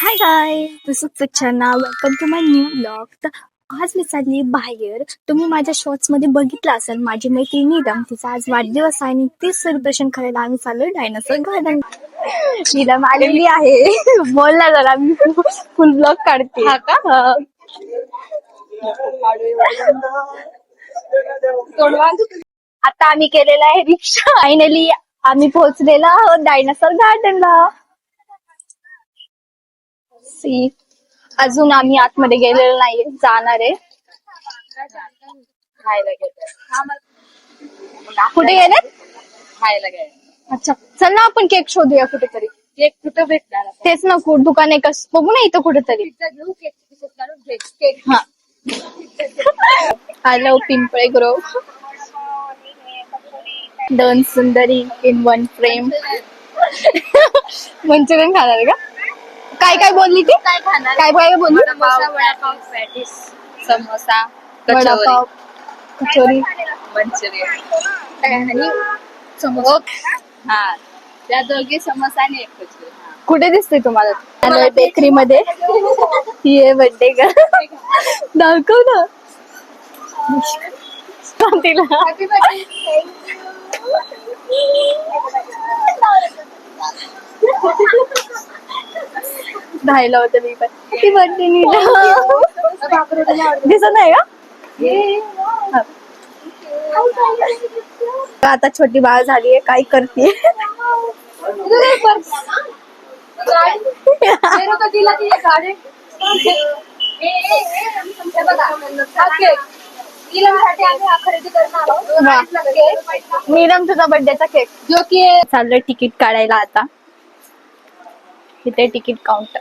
High guys, this is Suchna. Welcome to my new blog. तर आज मी चालली बाहेर. तुम्ही माझ्या शॉर्ट्स मध्ये बघितलं असेल, माझी मैत्रीण नीलम, तिचा आज वाढदिवस आहे आणि ते सेलिब्रेशन करायला आम्ही चाललोय डायनासोर गार्डन. नीलम आलेली आहे. बोल ना जरा, मी फुल ब्लॉग काढते. हा का? आता आम्ही केलेला आहे रिक्षा. फायनली आम्ही पोहोचलेलो आहोत डायनासोर गार्डनला. सी अजून आम्ही आतमध्ये गेलेलो नाहीये, जाणार आहे. खायला गेलं कुठे गेले? खायला गेलं अच्छा, चल ना आपण केक शोधूया कुठेतरी. केक कुठं भेटणार आता? तेच ना, दुकान आहे कसं बघू ना इथं कुठेतरी. पिझ्झा घेऊ केक पिसेस काढून केक हा, हॅलो पिंपळे ग्रोव. दोन सुंदरी इन वन फ्रेम. मंचुरियन खाणार आहे का? काय काय बोलली ती? काय खाणार? काय काय बोलली? वडापाव पॅटीस समोसा वडापाव, कचोरी. मंचुरियन आणि समोसा. हा, त्या दोघी समोसा आणि एक कचोरी. कुठे दिसते तुम्हाला? बेकरी मध्ये. ही आहे बर्थडे गर्ल. दाखव ना तिला. Happy birthday. राहिला होतं मी पण. ती बर्थडे नीला दिसत नाही का? आता छोटी बाळ झालीये, काय करते? नीलम तुझा बर्थडेचा केक जो की चाललंय तिकीट काढायला आता. इथे तिकीट काउंटर.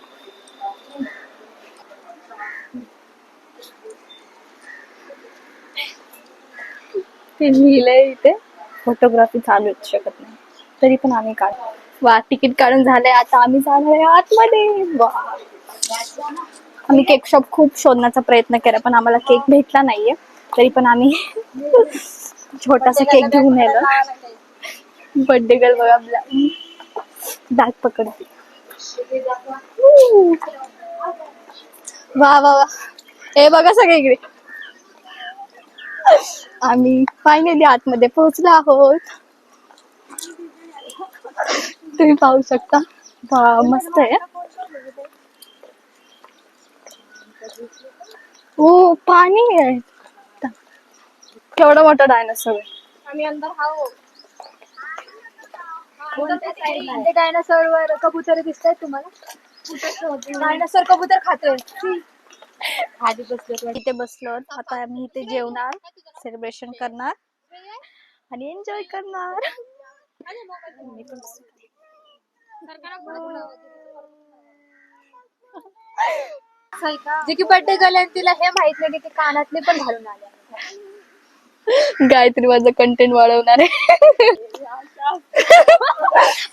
ते लिहिलंय इथे फोटोग्राफी चालू शकत नाही, तरी पण आम्ही काढ. वा, तिकीट काढून झालंय. आता आम्ही जाणार आहे आतमध्ये. वा, आम्ही केक शॉप खूप शोधण्याचा प्रयत्न केला पण आम्हाला केक भेटला नाहीये. तरी पण आम्ही छोटासा केक घेऊन येलो. बर्थडे गर्ल बघा, बॅग पकडते. वा वा वा, हे बघा सगळे इकडे. आम्ही फायनली आतमध्ये पोहोचलो आहोत. तुम्ही पाहू शकता. वा, मस्त आहे. ओ, पाणी आहे. केवढा मोठा डायनासोर आहे. आम्ही अंदर हाव. डायनासोर वर कबूतर दिसताय तुम्हाला? डायनासोर कबूतर खाते. आधी बसलो इथे बसलो. आता आम्ही इथे जेवणार, सेलिब्रेशन करणार आणि एन्जॉय करणार. जे की बर्थडे गर्ल तिला हे माहित नाही की ते कानातले पण घालून आले. गायत्री माझं कंटेंट वाढवणार आहे.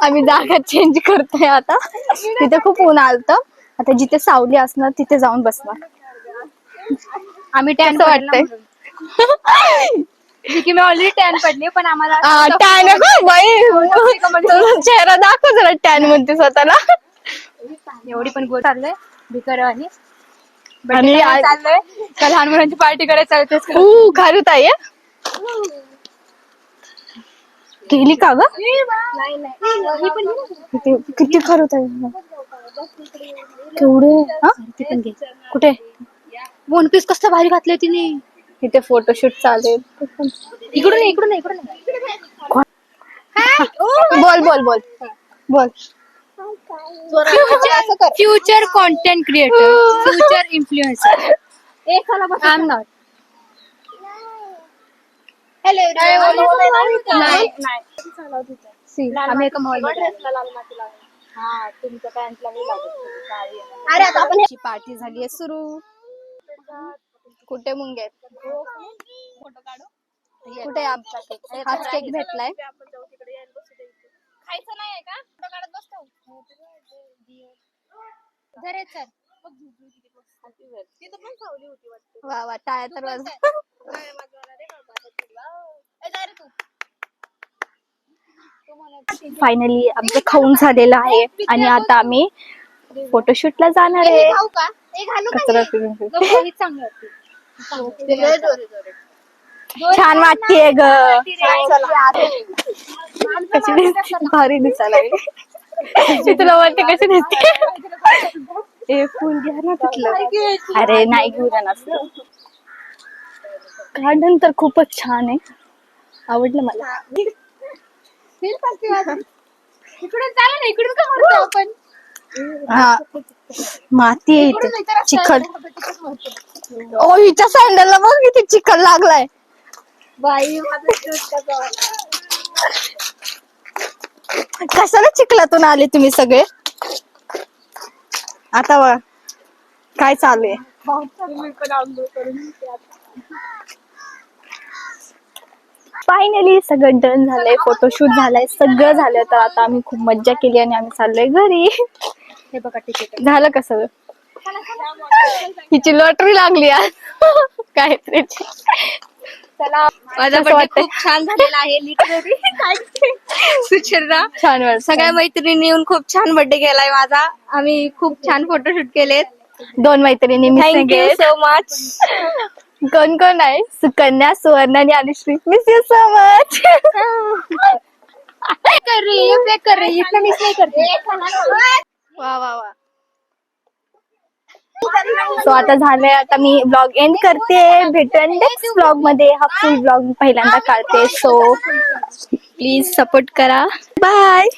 आम्ही जागा चेंज करतोय आता. तिथे खूप ऊन आलत, आता जिथे सावली असणार तिथे जाऊन बसणार. आम्ही टॅन वाटतंय. जे की मी ऑलरेडी टॅन पडली पण आम्हाला टॅन बाई, चेहरा दाखव जरा. टॅन म्हणते स्वतःला. एवढी पण गोड चाललंय भिकर आणि आणि चाललंय का लहान मुलांची पार्टी करायला चालतेस. खारू ताई केली का ग? किती खरं आहे. केवढे कुठे? वन पीस कसं भारी घातलंय तिने. तिथे फोटोशूट चालेल. इकडून इकडून इकडून. बोल बोल बोल बोल. Future content creator, future influencer. I am not. Hello नाही आम्ही एका मॉलमध्ये. हा, तुमच्या पॅन्टला नाही लागत. अरे आता आपण पार्टी झालीये सुरू. कुठे मुंगे? फोटो काढू. कुठे आमचा केक? हाच केक भेटलाय. खायचं नाही का? फोटो काढत बसतो. जरे चल. तिथं पण सावली होती वाटतं. वा वा, टाळ्या तर वाजव. फायनली आमचं खाऊन झालेलं आहे आणि आता आम्ही फोटोशूटला जाणार आहे. खाऊ का हे घालू का कचरा हे? फिरून नको, हे चांगलं वाटतं. ते लय दोरे. छान वाटतेय ग. कशी दिसते? भारी दिसायला लागली. मी तुला वाटते कशी दिसते? ए फुल घ्या ना तिथलं. अरे नाही घेऊ द्या नसतं. गार्डन तर खूपच छान आहे, आवडलं मला. इकडून चालेल ना, इकडून का मारतो आपण? हा माती आहे इथे, चिखल. ओ हिच्या सँडलला बघ किती चिखल लागलाय. बाई माझं शूट कसं वाटलं? कशाला चिखलातून आले तुम्ही सगळे? आता बघ काय चालू आहे. मी पण आंघोळ करून घेते आता. फायनली सगळं डन झालंय, फोटोशूट झालाय, सगळं झालंय. तर आता आम्ही खूप मज्जा केली आणि आम्ही चाललोय घरी. हे बघा तिकीट झालं का सगळं? हिची लॉटरी लागली आज. काय तरीची. चला माझा कसं बर्थडे वाटतंय? खूप छान झालेला आहे. लिटरली सुचर्या छान वाटतं. सगळ्या मैत्रिणी येऊन खूप छान बर्थडे केलाय माझा. आम्ही खूप छान फोटोशूट केलेत. 2 मैत्रिणी मिस थँक्यू सो मच. कोण कोण आहे? सुकन्या, सुवर्णा आणि Anushree. Miss you so much. कर रे इतना मिस नाही करते. वा वा वा. सो आता झालंय, आता मी ब्लॉग एंड करते. भेटूया नेक्स्ट ब्लॉग मध्ये. हा फुल ब्लॉग पहिल्यांदा काढते, सो प्लीज सपोर्ट करा. बाय.